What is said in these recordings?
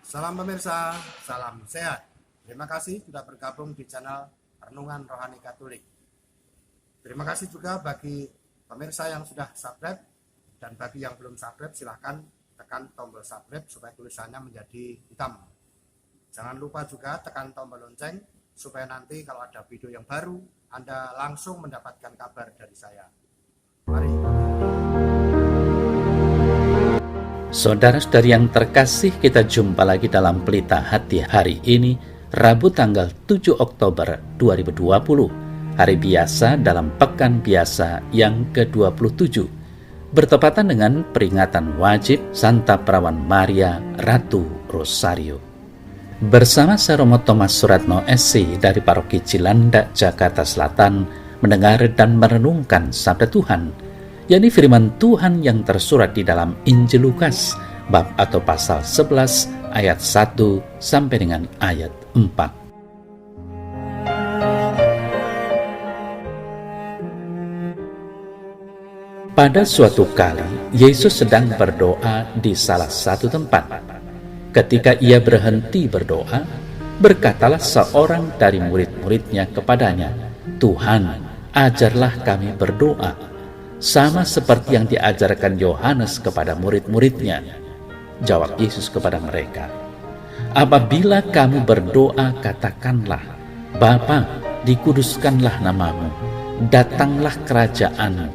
Salam pemirsa, salam sehat. Terima kasih sudah bergabung di channel Renungan Rohani Katolik. Terima kasih juga bagi pemirsa yang sudah subscribe, dan bagi yang belum subscribe silahkan tekan tombol subscribe supaya tulisannya menjadi hitam. Jangan lupa juga tekan tombol lonceng supaya nanti kalau ada video yang baru Anda langsung mendapatkan kabar dari saya. Mari. Saudara-saudari yang terkasih, kita jumpa lagi dalam Pelita Hati hari ini, Rabu tanggal 7 Oktober 2020, hari biasa dalam Pekan Biasa yang ke-27, bertepatan dengan peringatan wajib Santa Perawan Maria Ratu Rosario. Bersama saya Romo Thomas Suratno SC dari Paroki Cilandak, Jakarta Selatan, mendengar dan merenungkan Sabda Tuhan, yakni firman Tuhan yang tersurat di dalam Injil Lukas, bab atau pasal 11 ayat 1 sampai dengan ayat 4. Pada suatu kali, Yesus sedang berdoa di salah satu tempat. Ketika ia berhenti berdoa, berkatalah seorang dari murid-muridnya kepadanya, "Tuhan, ajarlah kami berdoa, sama seperti yang diajarkan Yohanes kepada murid-muridnya." Jawab Yesus kepada mereka, "Apabila kamu berdoa, katakanlah, Bapa, dikuduskanlah namamu, datanglah kerajaanmu.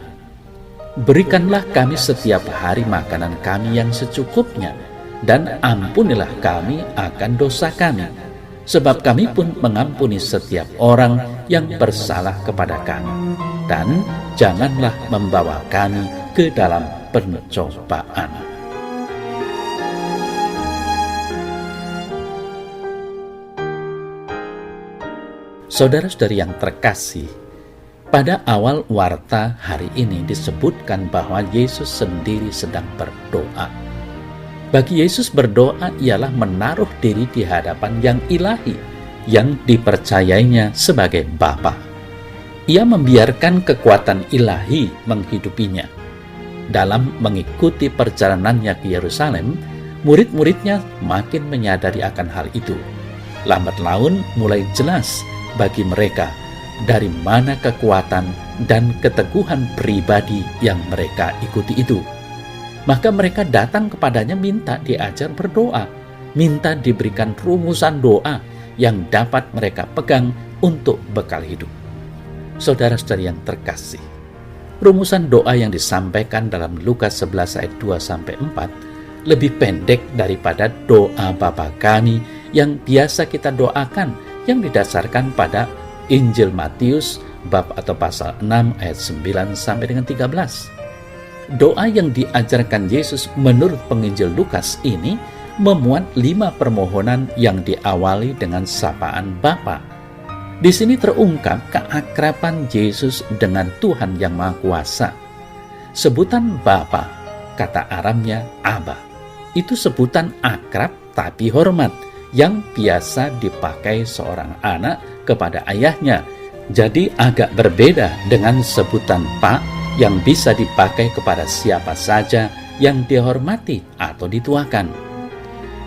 Berikanlah kami setiap hari makanan kami yang secukupnya, dan ampunilah kami akan dosa kami, sebab kami pun mengampuni setiap orang yang bersalah kepada kami. Dan janganlah membawa kami ke dalam pencobaan." Saudara-saudari yang terkasih, pada awal warta hari ini disebutkan bahwa Yesus sendiri sedang berdoa. Bagi Yesus, berdoa ialah menaruh diri di hadapan yang ilahi, yang dipercayainya sebagai Bapa. Ia membiarkan kekuatan ilahi menghidupinya. Dalam mengikuti perjalanannya ke Yerusalem, murid-muridnya makin menyadari akan hal itu. Lambat laun mulai jelas bagi mereka dari mana kekuatan dan keteguhan pribadi yang mereka ikuti itu. Maka mereka datang kepadanya minta diajar berdoa, minta diberikan rumusan doa yang dapat mereka pegang untuk bekal hidup. Saudara-saudari yang terkasih, rumusan doa yang disampaikan dalam Lukas 11 ayat 2-4 lebih pendek daripada doa Bapa kami yang biasa kita doakan, yang didasarkan pada Injil Matius bab atau pasal 6 ayat 9 sampai dengan 13. Doa yang diajarkan Yesus menurut penginjil Lukas ini memuat 5 permohonan yang diawali dengan sapaan Bapa. Di sini terungkap keakraban Yesus dengan Tuhan yang Maha Kuasa. Sebutan Bapa, kata Aramnya Abba, itu sebutan akrab tapi hormat yang biasa dipakai seorang anak kepada ayahnya. Jadi agak berbeda dengan sebutan Pak yang bisa dipakai kepada siapa saja yang dihormati atau dituakan.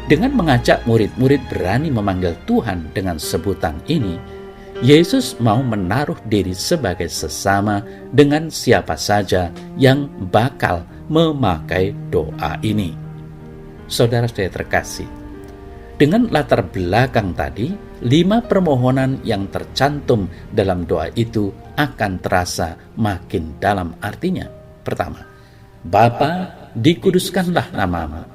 Dengan mengajak murid-murid berani memanggil Tuhan dengan sebutan ini, Yesus mau menaruh diri sebagai sesama dengan siapa saja yang bakal memakai doa ini. Saudara-saudari terkasih, dengan latar belakang tadi, 5 permohonan yang tercantum dalam doa itu akan terasa makin dalam artinya. Pertama, Bapa, dikuduskanlah namamu.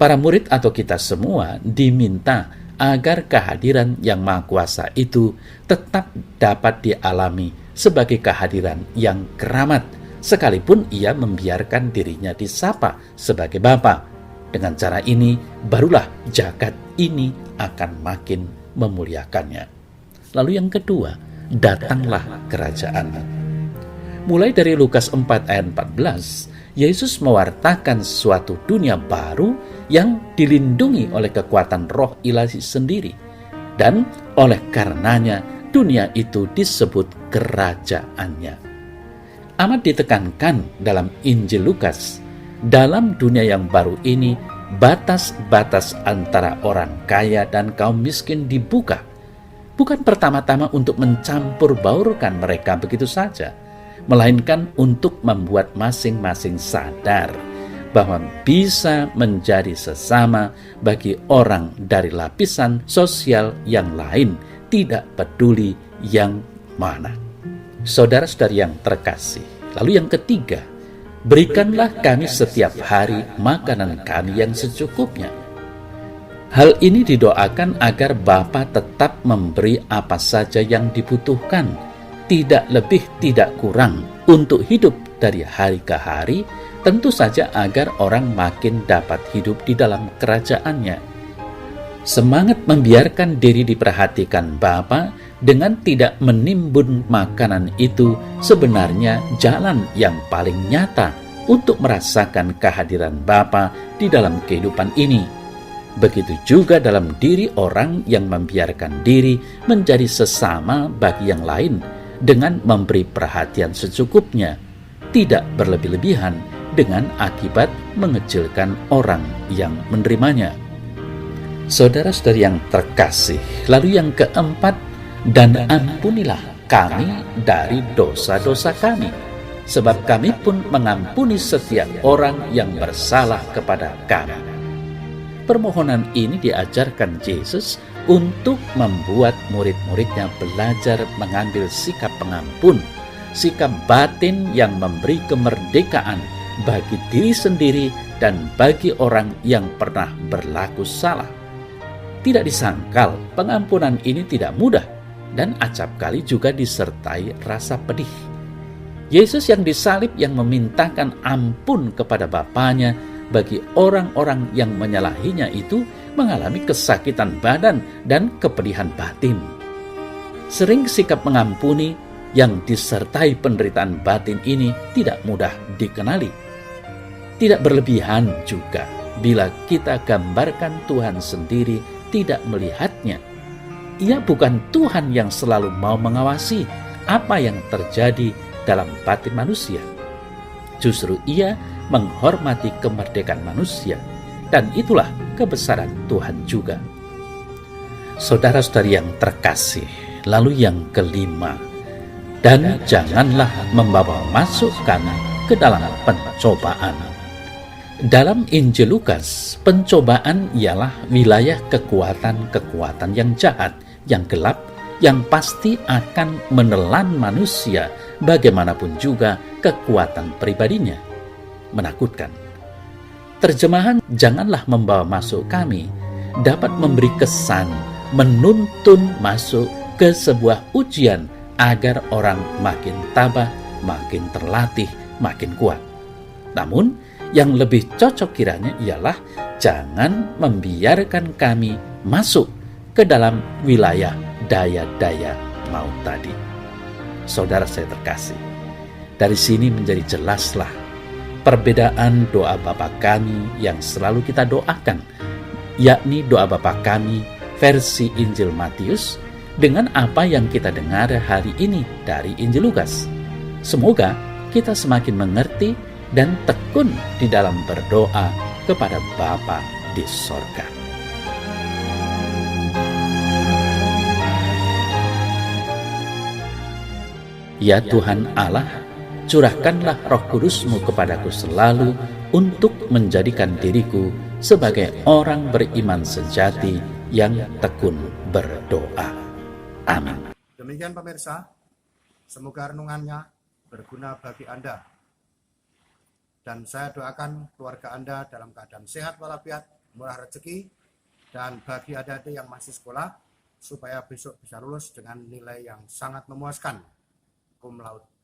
Para murid atau kita semua diminta agar kehadiran yang Maha Kuasa itu tetap dapat dialami sebagai kehadiran yang keramat, sekalipun ia membiarkan dirinya disapa sebagai Bapa. Dengan cara ini, barulah jagat ini akan makin memuliakannya. Lalu yang kedua, datanglah kerajaan. Mulai dari Lukas 4 ayat 14, Yesus mewartakan suatu dunia baru yang dilindungi oleh kekuatan roh ilahi sendiri. Dan oleh karenanya dunia itu disebut kerajaannya. Amat ditekankan dalam Injil Lukas, dalam dunia yang baru ini batas-batas antara orang kaya dan kaum miskin dibuka, bukan pertama-tama untuk mencampur baurkan mereka begitu saja, melainkan untuk membuat masing-masing sadar bahwa bisa menjadi sesama bagi orang dari lapisan sosial yang lain, tidak peduli yang mana. Saudara-saudari yang terkasih, lalu yang ketiga, berikanlah kami setiap hari makanan kami yang secukupnya. Hal ini didoakan agar Bapa tetap memberi apa saja yang dibutuhkan, tidak lebih tidak kurang, untuk hidup dari hari ke hari, tentu saja agar orang makin dapat hidup di dalam kerajaannya. Semangat membiarkan diri diperhatikan Bapa dengan tidak menimbun makanan itu sebenarnya jalan yang paling nyata untuk merasakan kehadiran Bapa di dalam kehidupan ini. Begitu juga dalam diri orang yang membiarkan diri menjadi sesama bagi yang lain dengan memberi perhatian secukupnya, tidak berlebih-lebihan dengan akibat mengecilkan orang yang menerimanya. Saudara-saudari yang terkasih, lalu yang keempat, dan ampunilah kami dari dosa-dosa kami, sebab kami pun mengampuni setiap orang yang bersalah kepada kami. Permohonan ini diajarkan Yesus untuk membuat murid-muridnya belajar mengambil sikap pengampun, sikap batin yang memberi kemerdekaan bagi diri sendiri dan bagi orang yang pernah berlaku salah. Tidak disangkal, pengampunan ini tidak mudah dan acap kali juga disertai rasa pedih. Yesus yang disalib yang memintakan ampun kepada Bapanya bagi orang-orang yang menyalahinya itu mengalami kesakitan badan dan kepedihan batin. Sering sikap mengampuni yang disertai penderitaan batin ini tidak mudah dikenali. Tidak berlebihan juga bila kita gambarkan Tuhan sendiri tidak melihatnya. Ia bukan Tuhan yang selalu mau mengawasi apa yang terjadi dalam batin manusia. Justru ia menghormati kemerdekaan manusia, dan itulah kebesaran Tuhan juga. Saudara-saudari yang terkasih, lalu yang kelima, dan janganlah membawa masuk kami ke dalam pencobaan. Dalam Injil Lukas, pencobaan ialah wilayah kekuatan-kekuatan yang jahat, yang gelap, yang pasti akan menelan manusia, bagaimanapun juga kekuatan pribadinya. Menakutkan. Terjemahan "janganlah membawa masuk kami" dapat memberi kesan menuntun masuk ke sebuah ujian agar orang makin tabah, makin terlatih, makin kuat. Namun, yang lebih cocok kiranya ialah jangan membiarkan kami masuk ke dalam wilayah daya-daya maut tadi. Saudara saya terkasih, dari sini menjadi jelaslah perbedaan doa Bapa kami yang selalu kita doakan, yakni doa Bapa kami versi Injil Matius dengan apa yang kita dengar hari ini dari Injil Lukas. Semoga kita semakin mengerti dan tekun di dalam berdoa kepada Bapa di sorga. Ya Tuhan Allah, curahkanlah Roh Kudus-Mu kepadaku selalu untuk menjadikan diriku sebagai orang beriman sejati yang tekun berdoa. Amin. Demikian pemirsa, semoga renungannya berguna bagi Anda. Dan saya doakan keluarga Anda dalam keadaan sehat walafiat, murah rezeki, dan bagi adik-adik yang masih sekolah, supaya besok bisa lulus dengan nilai yang sangat memuaskan, cum laude.